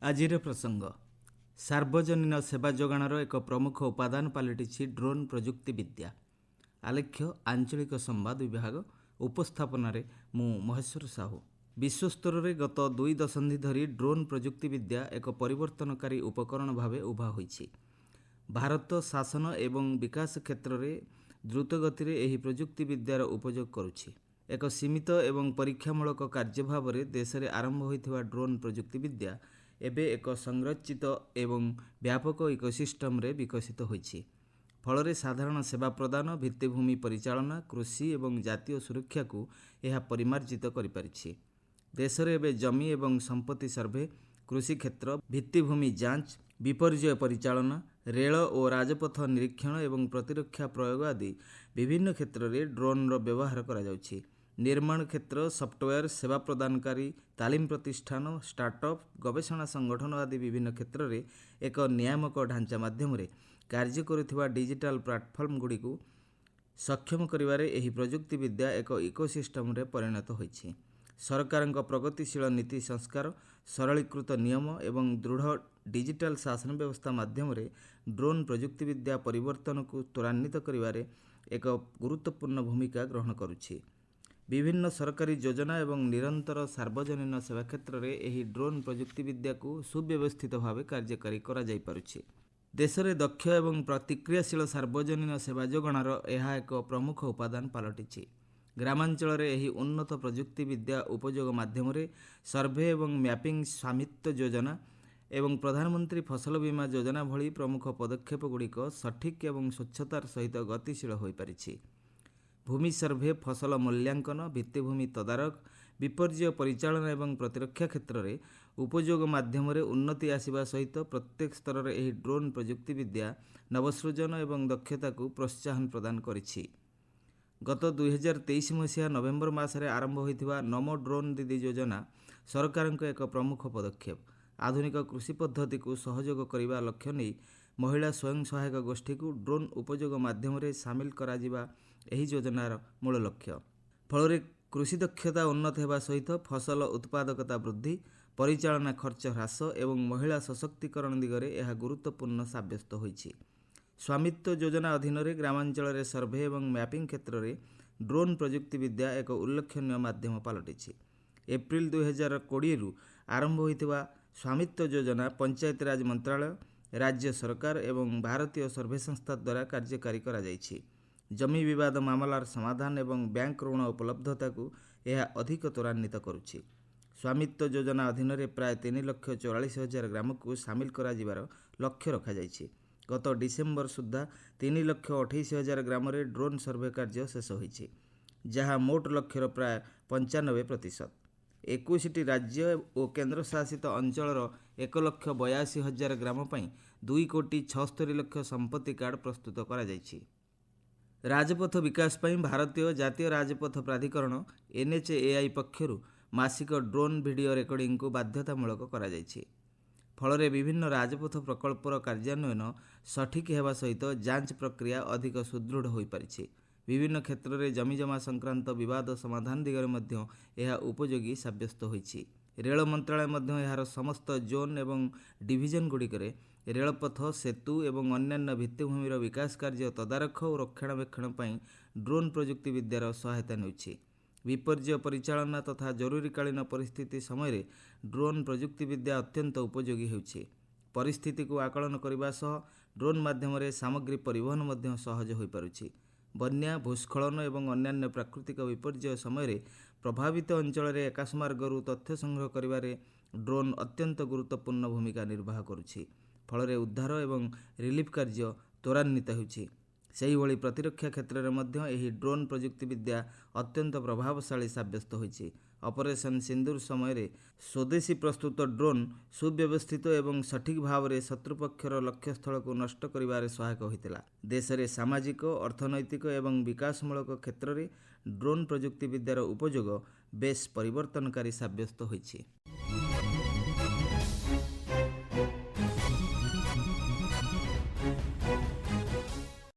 ଆଜିର ପ୍ରସଙ୍ଗ ସାର୍ବଜନୀନ ସେବା ଯୋଗାଣର ଏକ ପ୍ରମୁଖ ଉପାଦାନ ପାଲଟିଛି ଡ୍ରୋନ୍ ପ୍ରଯୁକ୍ତିବିଦ୍ୟା। ଆଲେଖ୍ୟ ଆଞ୍ଚଳିକ ସମ୍ବାଦ ବିଭାଗ ଉପସ୍ଥାପନାରେ ମୁଁ ମହେଶ୍ୱର ସାହୁ। ବିଶ୍ୱସ୍ତରରେ ଗତ 2 ଦଶନ୍ଧି ଧରି ଡ୍ରୋନ୍ ପ୍ରଯୁକ୍ତିବିଦ୍ୟା ଏକ ପରିବର୍ତ୍ତନକାରୀ ଉପକରଣ ଭାବେ ଉଭା ହୋଇଛି। ଭାରତ ଶାସନ ଏବଂ ବିକାଶ କ୍ଷେତ୍ରରେ ଦ୍ରୁତଗତିରେ ଏହି ପ୍ରଯୁକ୍ତିବିଦ୍ୟାର ଉପଯୋଗ କରୁଛି। ଏକ ସୀମିତ ଏବଂ ପରୀକ୍ଷାମୂଳକ କାର୍ଯ୍ୟ ଭାବରେ ଦେଶରେ ଆରମ୍ଭ ହୋଇଥିବା ଡ୍ରୋନ୍ ପ୍ରଯୁକ୍ତିବିଦ୍ୟା ଏବେ ଏକ ସଂରଚିତ ଏବଂ ବ୍ୟାପକ ଇକୋସିଷ୍ଟମରେ ବିକଶିତ ହୋଇଛି। ଫଳରେ ସାଧାରଣ ସେବା ପ୍ରଦାନ, ଭିତ୍ତିଭୂମି ପରିଚାଳନା, କୃଷି ଏବଂ ଜାତୀୟ ସୁରକ୍ଷାକୁ ଏହା ପରିମାର୍ଜିତ କରିପାରିଛି। ଦେଶରେ ଏବେ ଜମି ଏବଂ ସମ୍ପତ୍ତି ସର୍ଭେ, କୃଷି କ୍ଷେତ୍ର, ଭିତ୍ତିଭୂମି ଯାଞ୍ଚ, ବିପର୍ଯ୍ୟୟ ପରିଚାଳନା, ରେଳ ଓ ରାଜପଥ ନିରୀକ୍ଷଣ ଏବଂ ପ୍ରତିରକ୍ଷା ପ୍ରୟୋଗ ଆଦି ବିଭିନ୍ନ କ୍ଷେତ୍ରରେ ଡ୍ରୋନ୍ର ବ୍ୟବହାର କରାଯାଉଛି। ନିର୍ମାଣ କ୍ଷେତ୍ର, ସଫ୍ଟୱେୟାର, ସେବା ପ୍ରଦାନକାରୀ, ତାଲିମ ପ୍ରତିଷ୍ଠାନ, ଷ୍ଟାର୍ଟଅପ୍, ଗବେଷଣା ସଂଗଠନ ଆଦି ବିଭିନ୍ନ କ୍ଷେତ୍ରରେ ଏକ ନିୟାମକ ଢାଞ୍ଚା ମାଧ୍ୟମରେ କାର୍ଯ୍ୟ କରୁଥିବା ଡିଜିଟାଲ ପ୍ଲାଟଫର୍ମଗୁଡ଼ିକୁ ସକ୍ଷମ କରିବାରେ ଏହି ପ୍ରଯୁକ୍ତିବିଦ୍ୟା ଏକ ଇକୋସିଷ୍ଟମରେ ପରିଣତ ହୋଇଛି। ସରକାରଙ୍କ ପ୍ରଗତିଶୀଳ ନୀତି ସଂସ୍କାର, ସରଳୀକୃତ ନିୟମ ଏବଂ ଦୃଢ଼ ଡିଜିଟାଲ ଶାସନ ବ୍ୟବସ୍ଥା ମାଧ୍ୟମରେ ଡ୍ରୋନ୍ ପ୍ରଯୁକ୍ତିବିଦ୍ୟା ପରିବର୍ତ୍ତନକୁ ତ୍ୱରାନ୍ୱିତ କରିବାରେ ଏକ ଗୁରୁତ୍ୱପୂର୍ଣ୍ଣ ଭୂମିକା ଗ୍ରହଣ କରୁଛି। ବିଭିନ୍ନ ସରକାରୀ ଯୋଜନା ଏବଂ ନିରନ୍ତର ସାର୍ବଜନୀନ ସେବା କ୍ଷେତ୍ରରେ ଏହି ଡ୍ରୋନ୍ ପ୍ରଯୁକ୍ତିବିଦ୍ୟାକୁ ସୁବ୍ୟବସ୍ଥିତ ଭାବେ କାର୍ଯ୍ୟକାରୀ କରାଯାଇପାରୁଛି। ଦେଶରେ ଦକ୍ଷ ଏବଂ ପ୍ରତିକ୍ରିୟାଶୀଳ ସାର୍ବଜନୀନ ସେବା ଯୋଗାଣର ଏହା ଏକ ପ୍ରମୁଖ ଉପାଦାନ ପାଲଟିଛି। ଗ୍ରାମାଞ୍ଚଳରେ ଏହି ଉନ୍ନତ ପ୍ରଯୁକ୍ତିବିଦ୍ୟା ଉପଯୋଗ ମାଧ୍ୟମରେ ସର୍ଭେ ଏବଂ ମ୍ୟାପିଂ, ସ୍ୱାମିତ୍ୱ ଯୋଜନା ଏବଂ ପ୍ରଧାନମନ୍ତ୍ରୀ ଫସଲ ବୀମା ଯୋଜନା ଭଳି ପ୍ରମୁଖ ପଦକ୍ଷେପଗୁଡ଼ିକ ସଠିକ୍ ଏବଂ ସ୍ୱଚ୍ଛତାର ସହିତ ଗତିଶୀଳ ହୋଇପାରିଛି। ଭୂମି ସର୍ଭେ, ଫସଲ ମୂଲ୍ୟାଙ୍କନ, ଭିତ୍ତିଭୂମି ତଦାରଖ, ବିପର୍ଯ୍ୟୟ ପରିଚାଳନା ଏବଂ ପ୍ରତିରକ୍ଷା କ୍ଷେତ୍ରରେ ଉପଯୋଗ ମାଧ୍ୟମରେ ଉନ୍ନତି ଆସିବା ସହିତ ପ୍ରତ୍ୟେକ ସ୍ତରରେ ଏହି ଡ୍ରୋନ୍ ପ୍ରଯୁକ୍ତିବିଦ୍ୟା ନବସୃଜନ ଏବଂ ଦକ୍ଷତାକୁ ପ୍ରୋତ୍ସାହନ ପ୍ରଦାନ କରିଛି। ଗତ 2023 ମସିହା ନଭେମ୍ବର ମାସରେ ଆରମ୍ଭ ହୋଇଥିବା ନମୋ ଡ୍ରୋନ୍ ଦିଦି ଯୋଜନା ସରକାରଙ୍କ ଏକ ପ୍ରମୁଖ ପଦକ୍ଷେପ। ଆଧୁନିକ କୃଷି ପଦ୍ଧତିକୁ ସହଯୋଗ କରିବା ଲକ୍ଷ୍ୟ ନେଇ ମହିଳା ସ୍ୱୟଂ ସହାୟକ ଗୋଷ୍ଠୀକୁ ଡ୍ରୋନ୍ ଉପଯୋଗ ମାଧ୍ୟମରେ ସାମିଲ କରାଯିବା ଏହି ଯୋଜନାର ମୂଳ ଲକ୍ଷ୍ୟ। ଫଳରେ କୃଷି ଦକ୍ଷତା ଉନ୍ନତ ହେବା ସହିତ ଫସଲ ଉତ୍ପାଦକତା ବୃଦ୍ଧି, ପରିଚାଳନା ଖର୍ଚ୍ଚ ହ୍ରାସ ଏବଂ ମହିଳା ସଶକ୍ତିକରଣ ଦିଗରେ ଏହା ଗୁରୁତ୍ୱପୂର୍ଣ୍ଣ ସାବ୍ୟସ୍ତ ହୋଇଛି। ସ୍ୱାମିତ୍ୱ ଯୋଜନା ଅଧୀନରେ ଗ୍ରାମାଞ୍ଚଳରେ ସର୍ଭେ ଏବଂ ମ୍ୟାପିଂ କ୍ଷେତ୍ରରେ ଡ୍ରୋନ୍ ପ୍ରଯୁକ୍ତିବିଦ୍ୟା ଏକ ଉଲ୍ଲେଖନୀୟ ମାଧ୍ୟମ ପାଲଟିଛି। ଏପ୍ରିଲ 2020ରୁ ଆରମ୍ଭ ହୋଇଥିବା ସ୍ୱାମିତ୍ୱ ଯୋଜନା ପଞ୍ଚାୟତିରାଜ ମନ୍ତ୍ରଣାଳୟ, ରାଜ୍ୟ ସରକାର ଏବଂ ଭାରତୀୟ ସର୍ଭେ ସଂସ୍ଥା ଦ୍ୱାରା କାର୍ଯ୍ୟକାରୀ କରାଯାଇଛି। ଜମି ବିବାଦ ମାମଲାର ସମାଧାନ ଏବଂ ବ୍ୟାଙ୍କ ଋଣ ଉପଲବ୍ଧତାକୁ ଏହା ଅଧିକ ତ୍ୱରାନ୍ୱିତ କରୁଛି। ସ୍ୱାମିତ୍ୱ ଯୋଜନା ଅଧୀନରେ ପ୍ରାୟ 3,44,000 ଗ୍ରାମକୁ ସାମିଲ କରାଯିବାର ଲକ୍ଷ୍ୟ ରଖାଯାଇଛି। ଗତ ଡିସେମ୍ବର ସୁଦ୍ଧା 3,28,000 ଗ୍ରାମରେ ଡ୍ରୋନ୍ ସର୍ଭେ କାର୍ଯ୍ୟ ଶେଷ ହୋଇଛି, ଯାହା ମୋଟ ଲକ୍ଷ୍ୟର ପ୍ରାୟ 95%। 21ଟି ରାଜ୍ୟ ଓ କେନ୍ଦ୍ରଶାସିତ ଅଞ୍ଚଳର 1,82,000 ଗ୍ରାମ ପାଇଁ 2,76,00,000 ସମ୍ପତ୍ତି କାର୍ଡ଼ ପ୍ରସ୍ତୁତ କରାଯାଇଛି। ରାଜପଥ ବିକାଶ ପାଇଁ ଭାରତୀୟ ଜାତୀୟ ରାଜପଥ ପ୍ରାଧିକରଣ NHAI ପକ୍ଷରୁ ମାସିକ ଡ୍ରୋନ୍ ଭିଡ଼ିଓ ରେକର୍ଡିଂକୁ ବାଧ୍ୟତାମୂଳକ କରାଯାଇଛି। ଫଳରେ ବିଭିନ୍ନ ରାଜପଥ ପ୍ରକଳ୍ପର କାର୍ଯ୍ୟାନ୍ୱୟନ ସଠିକ୍ ହେବା ସହିତ ଯାଞ୍ଚ ପ୍ରକ୍ରିୟା ଅଧିକ ସୁଦୃଢ଼ ହୋଇପାରିଛି। ବିଭିନ୍ନ କ୍ଷେତ୍ରରେ ଜମିଜମା ସଂକ୍ରାନ୍ତ ବିବାଦ ସମାଧାନ ଦିଗରେ ମଧ୍ୟ ଏହା ଉପଯୋଗୀ ସାବ୍ୟସ୍ତ ହୋଇଛି। ରେଳ ମନ୍ତ୍ରଣାଳୟ ମଧ୍ୟ ଏହାର ସମସ୍ତ ଜୋନ୍ ଏବଂ ଡିଭିଜନଗୁଡ଼ିକରେ ରେଳପଥ, ସେତୁ ଏବଂ ଅନ୍ୟାନ୍ୟ ଭିତ୍ତିଭୂମିର ବିକାଶ କାର୍ଯ୍ୟ ତଦାରଖ ଓ ରକ୍ଷଣାବେକ୍ଷଣ ପାଇଁ ଡ୍ରୋନ୍ ପ୍ରଯୁକ୍ତିବିଦ୍ୟାର ସହାୟତା ନେଉଛି। ବିପର୍ଯ୍ୟୟ ପରିଚାଳନା ତଥା ଜରୁରୀକାଳୀନ ପରିସ୍ଥିତି ସମୟରେ ଡ୍ରୋନ୍ ପ୍ରଯୁକ୍ତିବିଦ୍ୟା ଅତ୍ୟନ୍ତ ଉପଯୋଗୀ ହେଉଛି। ପରିସ୍ଥିତିକୁ ଆକଳନ କରିବା ସହ ଡ୍ରୋନ୍ ମାଧ୍ୟମରେ ସାମଗ୍ରୀ ପରିବହନ ମଧ୍ୟ ସହଜ ହୋଇପାରୁଛି। ବନ୍ୟା, ଭୂସ୍ଖଳନ ଏବଂ ଅନ୍ୟାନ୍ୟ ପ୍ରାକୃତିକ ବିପର୍ଯ୍ୟୟ ସମୟରେ ପ୍ରଭାବିତ ଅଞ୍ଚଳରେ ଆକାଶମାର୍ଗରୁ ତଥ୍ୟ ସଂଗ୍ରହ କରିବାରେ ଡ୍ରୋନ୍ ଅତ୍ୟନ୍ତ ଗୁରୁତ୍ୱପୂର୍ଣ୍ଣ ଭୂମିକା ନିର୍ବାହ କରୁଛି। ଫଳରେ ଉଦ୍ଧାର ଏବଂ ରିଲିଫ୍ କାର୍ଯ୍ୟ ତ୍ୱରାନ୍ୱିତ ହେଉଛି। ସେହିଭଳି ପ୍ରତିରକ୍ଷା କ୍ଷେତ୍ରରେ ମଧ୍ୟ ଏହି ଡ୍ରୋନ୍ ପ୍ରଯୁକ୍ତିବିଦ୍ୟା ଅତ୍ୟନ୍ତ ପ୍ରଭାବଶାଳୀ ସାବ୍ୟସ୍ତ ହୋଇଛି। ଅପରେସନ୍ ସିନ୍ଦୁର ସମୟରେ ସ୍ୱଦେଶୀ ପ୍ରସ୍ତୁତ ଡ୍ରୋନ୍ ସୁବ୍ୟବସ୍ଥିତ ଏବଂ ସଠିକ୍ ଭାବରେ ଶତ୍ରୁପକ୍ଷର ଲକ୍ଷ୍ୟସ୍ଥଳକୁ ନଷ୍ଟ କରିବାରେ ସହାୟକ ହୋଇଥିଲା। ଦେଶରେ ସାମାଜିକ, ଅର୍ଥନୈତିକ ଏବଂ ବିକାଶମୂଳକ କ୍ଷେତ୍ରରେ ଡ୍ରୋନ୍ ପ୍ରଯୁକ୍ତିବିଦ୍ୟାର ଉପଯୋଗ ବେଶ୍ ପରିବର୍ତ୍ତନକାରୀ ସାବ୍ୟସ୍ତ ହୋଇଛି।